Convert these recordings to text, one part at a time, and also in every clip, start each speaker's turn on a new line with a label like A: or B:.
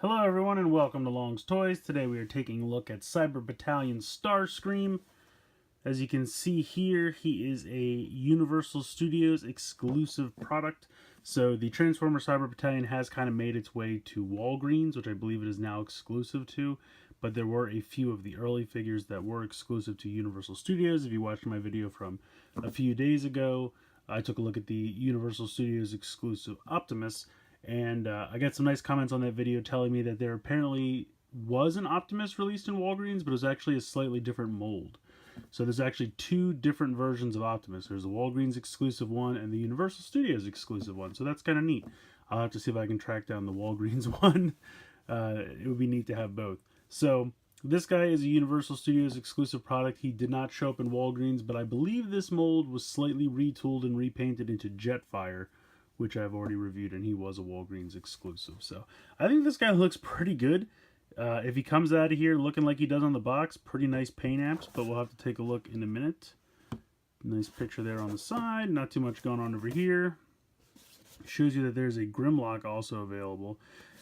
A: Hello everyone and welcome to Long's Toys. Today we are taking a look at Cyber Battalion Starscream. As you can see here, he is a Universal Studios exclusive product. So the Transformer Cyber Battalion has kind of made its way to Walgreens, which I believe it is now exclusive to. But there were a few of the early figures that were exclusive to Universal Studios. If you watched my video from a few days ago, I took a look at the Universal Studios exclusive Optimus. And I got some nice comments on that video telling me that there apparently was an Optimus released in Walgreens, but it was actually a slightly different mold. So there's actually two different versions of Optimus. There's the Walgreens exclusive one and the Universal Studios exclusive one. So that's kind of neat. I'll have to see if I can track down the Walgreens one. It would be neat to have both. So this guy is a Universal Studios exclusive product. He did not show up in Walgreens, but I believe this mold was slightly retooled and repainted into Jetfire, which I've already reviewed, and he was a Walgreens exclusive. So I think this guy looks pretty good. If he comes out of here looking like he does on the box, pretty nice paint apps, but we'll have to take a look in a minute. Nice picture there on the side, not too much going on over here. Shows you that there's a Grimlock also available.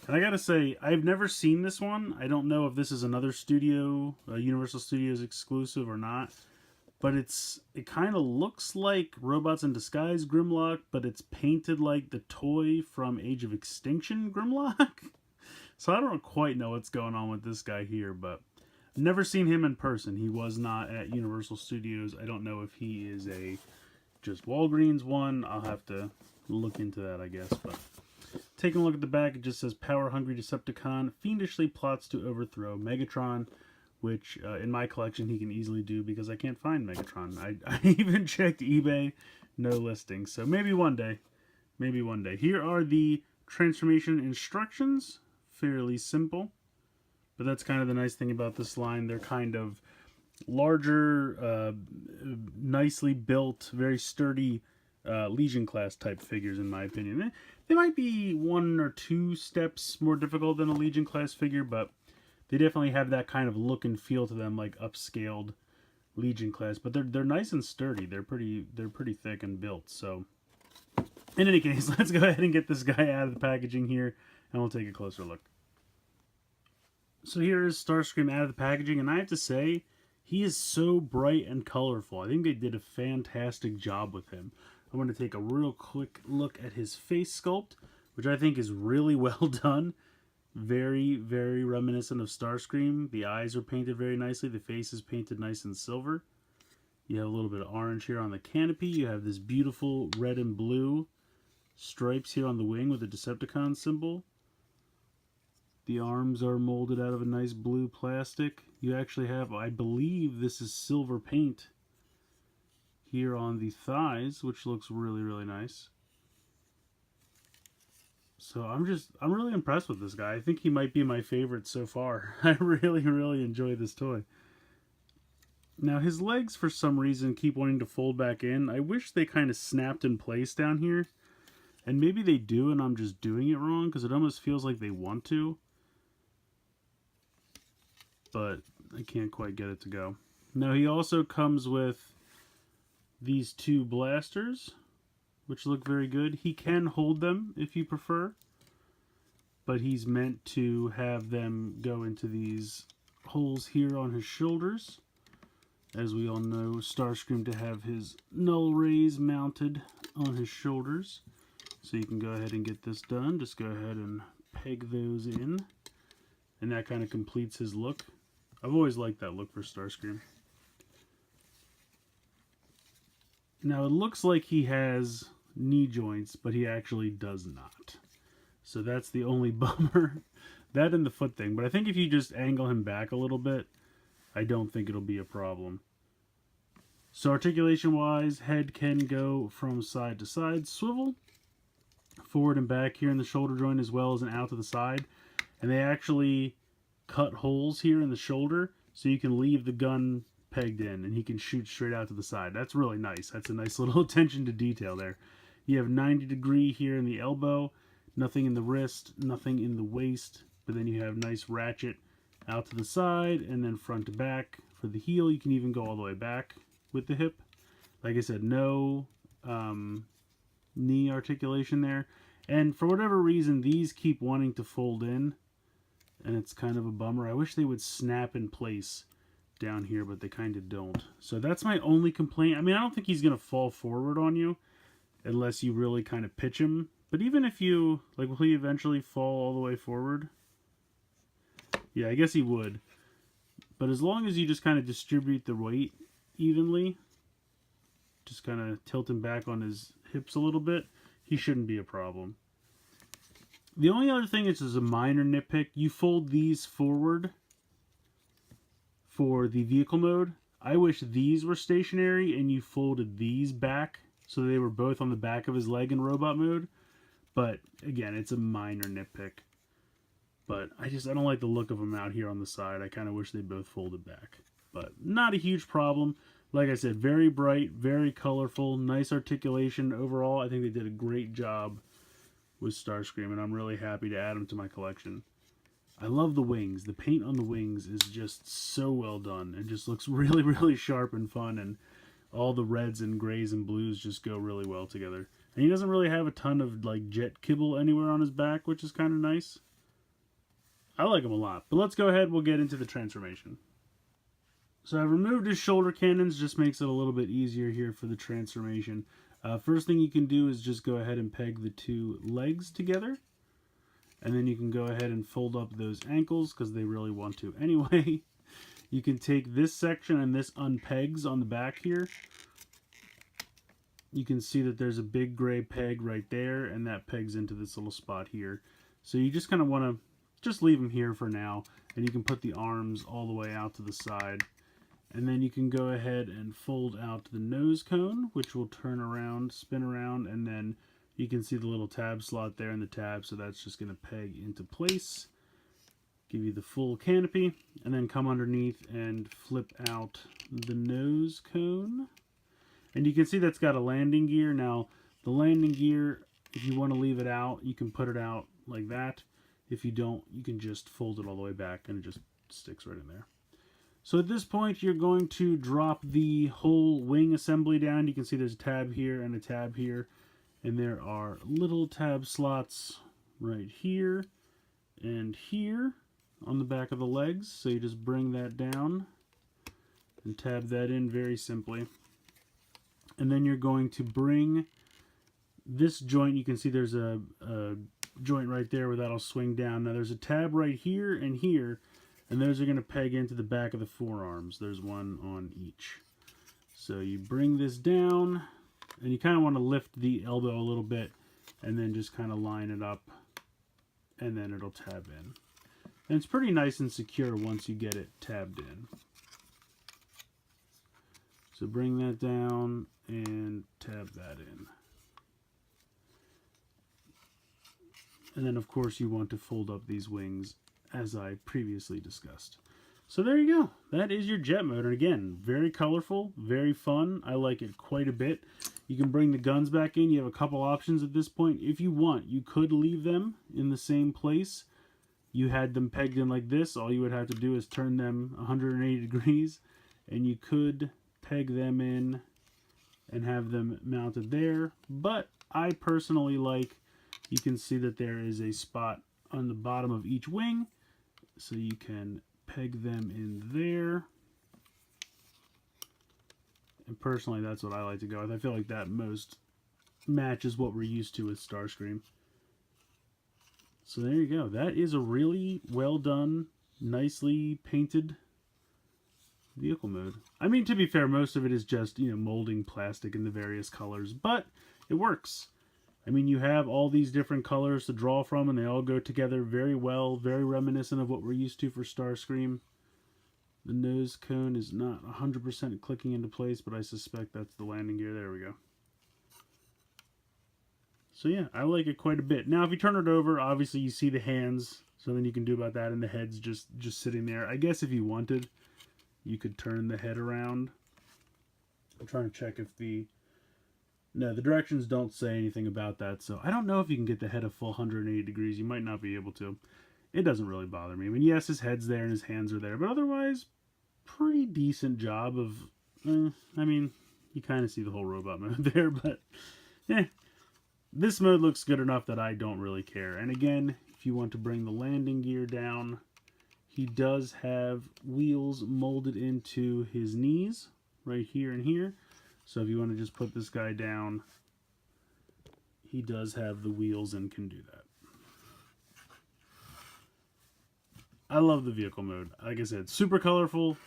A: And I gotta say, I've never seen this one. I don't know if this is another studio, Universal Studios exclusive or not. But it kind of looks like Robots in Disguise Grimlock, but it's painted like the toy from Age of Extinction Grimlock. So I don't quite know what's going on with this guy here, but I've never seen him in person. He was not at Universal Studios. I don't know if he is a just Walgreens one. I'll have to look into that, I guess. But taking a look at the back, it just says power-hungry Decepticon fiendishly plots to overthrow Megatron, which in my collection he can easily do because I can't find Megatron. I even checked eBay, no listings. So maybe one day. Maybe one day. Here are the transformation instructions. Fairly simple. But that's kind of the nice thing about this line. They're kind of larger, nicely built, very sturdy Legion class type figures in my opinion. They might be one or two steps more difficult than a Legion class figure, but they definitely have that kind of look and feel to them, like upscaled Legion class. But they're nice and sturdy. They're pretty thick and built. So, in any case, let's go ahead and get this guy out of the packaging here, and we'll take a closer look. So here is Starscream out of the packaging, and I have to say, he is so bright and colorful. I think they did a fantastic job with him. I'm going to take a real quick look at his face sculpt, which I think is really well done. Very, very reminiscent of Starscream. The eyes are painted very nicely. The face is painted nice and silver. You have a little bit of orange here on the canopy. You have this beautiful red and blue stripes here on the wing with the Decepticon symbol. The arms are molded out of a nice blue plastic. You actually have, I believe this is silver paint here on the thighs, which looks really, really nice. So I'm really impressed with this guy. I think he might be my favorite so far. I really, really enjoy this toy. Now his legs, for some reason, keep wanting to fold back in. I wish they kind of snapped in place down here. And maybe they do and I'm just doing it wrong, because it almost feels like they want to. But I can't quite get it to go. Now he also comes with these two blasters, which look very good. He can hold them if you prefer, but he's meant to have them go into these holes here on his shoulders. As we all know, Starscream to have his null rays mounted on his shoulders. So you can go ahead and get this done. Just go ahead and peg those in, and that kind of completes his look. I've always liked that look for Starscream. Now it looks like he has knee joints, but he actually does not. So that's the only bummer. That and the foot thing. But I think if you just angle him back a little bit, I don't think it'll be a problem. So articulation wise, head can go from side to side, swivel, forward and back here in the shoulder joint, as well as an out to the side. And they actually cut holes here in the shoulder so you can leave the gun pegged in and he can shoot straight out to the side. That's really nice. That's a nice little attention to detail there. You have 90-degree here in the elbow, nothing in the wrist, nothing in the waist, but then you have nice ratchet out to the side and then front to back. For the heel, you can even go all the way back with the hip. Like I said, no knee articulation there. And for whatever reason, these keep wanting to fold in. and it's kind of a bummer. I wish they would snap in place down here, but they kind of don't. So that's my only complaint. I mean, I don't think he's going to fall forward on you unless you really kind of pitch him. But even if you, like, will he eventually fall all the way forward? Yeah, I guess he would. But as long as you just kind of distribute the weight evenly, just kind of tilt him back on his hips a little bit, he shouldn't be a problem. The only other thing is a minor nitpick. You fold these forward for the vehicle mode. I wish these were stationary and you folded these back so they were both on the back of his leg in robot mode. But again, it's a minor nitpick. But I don't like the look of them out here on the side. I kind of wish they both folded back. But not a huge problem. Like I said, very bright, very colorful, nice articulation. Overall, I think they did a great job with Starscream, and I'm really happy to add them to my collection. I love the wings. The paint on the wings is just so well done. It just looks really, really sharp and fun, and all the reds and grays and blues just go really well together. And he doesn't really have a ton of like jet kibble anywhere on his back, which is kind of nice. I like him a lot. But let's go ahead, we'll get into the transformation. So I've removed his shoulder cannons, just makes it a little bit easier here for the transformation. First thing you can do is just go ahead and peg the two legs together. And then you can go ahead and fold up those ankles, because they really want to anyway. You can take this section and this unpegs on the back here. You can see that there's a big gray peg right there, and that pegs into this little spot here. So you just kind of want to just leave them here for now, and you can put the arms all the way out to the side. And then you can go ahead and fold out the nose cone, which will turn around, spin around, and then you can see the little tab slot there in the tab, so that's just going to peg into place. Give you the full canopy, and then come underneath and flip out the nose cone. And you can see that's got a landing gear. Now, the landing gear, if you want to leave it out, you can put it out like that. If you don't, you can just fold it all the way back, and it just sticks right in there. So at this point, you're going to drop the whole wing assembly down. You can see there's a tab here and a tab here. And there are little tab slots right here and here on the back of the legs. So you just bring that down and tab that in very simply. And then you're going to bring this joint. You can see there's a joint right there where that'll swing down. Now there's a tab right here and here, and those are going to peg into the back of the forearms. There's one on each. So you bring this down, and you kind of want to lift the elbow a little bit, and then just kind of line it up, and then it'll tab in. And it's pretty nice and secure once you get it tabbed in. So bring that down and tab that in. And then, of course, you want to fold up these wings, as I previously discussed. So there you go. That is your jet motor. Again, very colorful, very fun. I like it quite a bit. You can bring the guns back in. You have a couple options at this point. If you want, you could leave them in the same place. You had them pegged in like this. All you would have to do is turn them 180 degrees, and you could peg them in and have them mounted there. But I personally like, you can see that there is a spot on the bottom of each wing, so you can peg them in there. And personally, that's what I like to go with. I feel like that most matches what we're used to with Starscream. So there you go. That is a really well done, nicely painted vehicle mode. I mean, to be fair, most of it is just, you know, molding plastic in the various colors, but it works. I mean, you have all these different colors to draw from, and they all go together very well, very reminiscent of what we're used to for Starscream. The nose cone is not 100% clicking into place, but I suspect that's the landing gear. There we go. So yeah, I like it quite a bit. Now, if you turn it over, obviously you see the hands, so then you can do about that, and the head's just sitting there. I guess if you wanted, you could turn the head around. I'm trying to check if the... No, the directions don't say anything about that, so I don't know if you can get the head a full 180 degrees. You might not be able to. It doesn't really bother me. I mean, yes, his head's there and his hands are there, but otherwise, pretty decent job of... I mean, you kind of see the whole robot mode there, but... This mode looks good enough that I don't really care. And again, if you want to bring the landing gear down, He does have wheels molded into his knees, right here and here. So if you want to just put this guy down, he does have the wheels and can do that. I love the vehicle mode. Like I said, super colorful,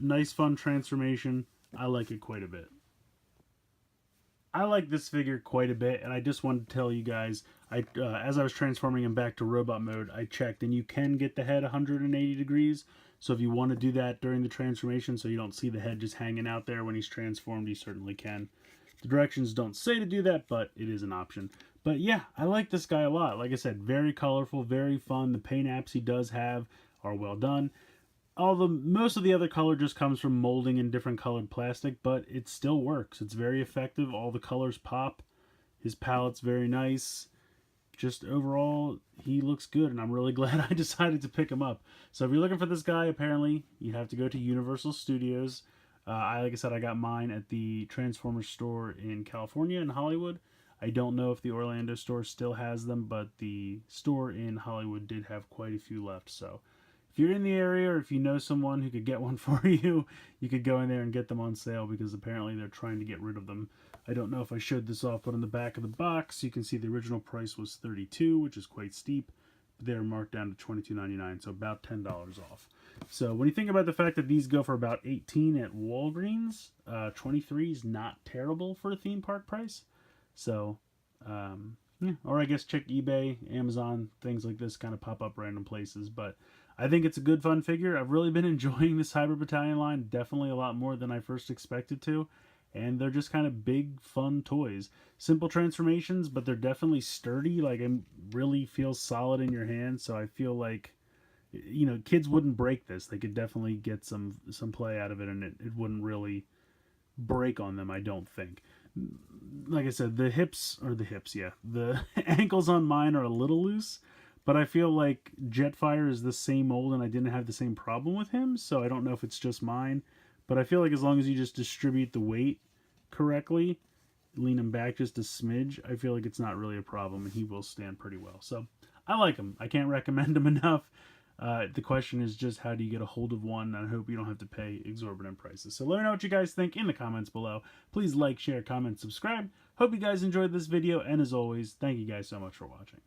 A: nice fun transformation. I like it quite a bit. I like this figure quite a bit, and I just wanted to tell you guys, as I was transforming him back to robot mode, I checked, and you can get the head 180 degrees. So if you want to do that during the transformation so you don't see the head just hanging out there when he's transformed, you certainly can. The directions don't say to do that, but it is an option. But yeah, I like this guy a lot. Like I said, very colorful, very fun. The paint apps he does have are well done. Most of the other color just comes from molding in different colored plastic, but it still works. It's very effective. All the colors pop. His palette's very nice. Just overall, he looks good, and I'm really glad I decided to pick him up. So if you're looking for this guy, apparently you have to go to Universal Studios. Like I said, I got mine at the Transformers store in California, in Hollywood. I don't know if the Orlando store still has them, but the store in Hollywood did have quite a few left. So if you're in the area, or if you know someone who could get one for you, you could go in there and get them on sale, because apparently they're trying to get rid of them. I don't know if I showed this off, but on the back of the box, you can see the original price was $32, which is quite steep. They're marked down to $22.99, so about $10 off. So when you think about the fact that these go for about $18 at Walgreens, $23 is not terrible for a theme park price. So, yeah, or I guess check eBay, Amazon, things like this kind of pop up random places. But I think it's a good, fun figure. I've really been enjoying the Cyber Battalion line, definitely a lot more than I first expected to. And they're just kind of big, fun toys. Simple transformations, but they're definitely sturdy. Like, it really feels solid in your hand. So I feel like, you know, kids wouldn't break this. They could definitely get some play out of it, and it wouldn't really break on them, I don't think. Like I said, the ankles on mine are a little loose, but I feel like Jetfire is the same mold, and I didn't have the same problem with him, so I don't know if it's just mine. But I feel like as long as you just distribute the weight correctly, lean him back just a smidge, I feel like it's not really a problem, and he will stand pretty well. So I like him. I can't recommend him enough. The question is just, how do you get a hold of one? I hope you don't have to pay exorbitant prices. So let me know what you guys think in the comments below. Please like, share, comment, subscribe. Hope you guys enjoyed this video, and as always, thank you guys so much for watching.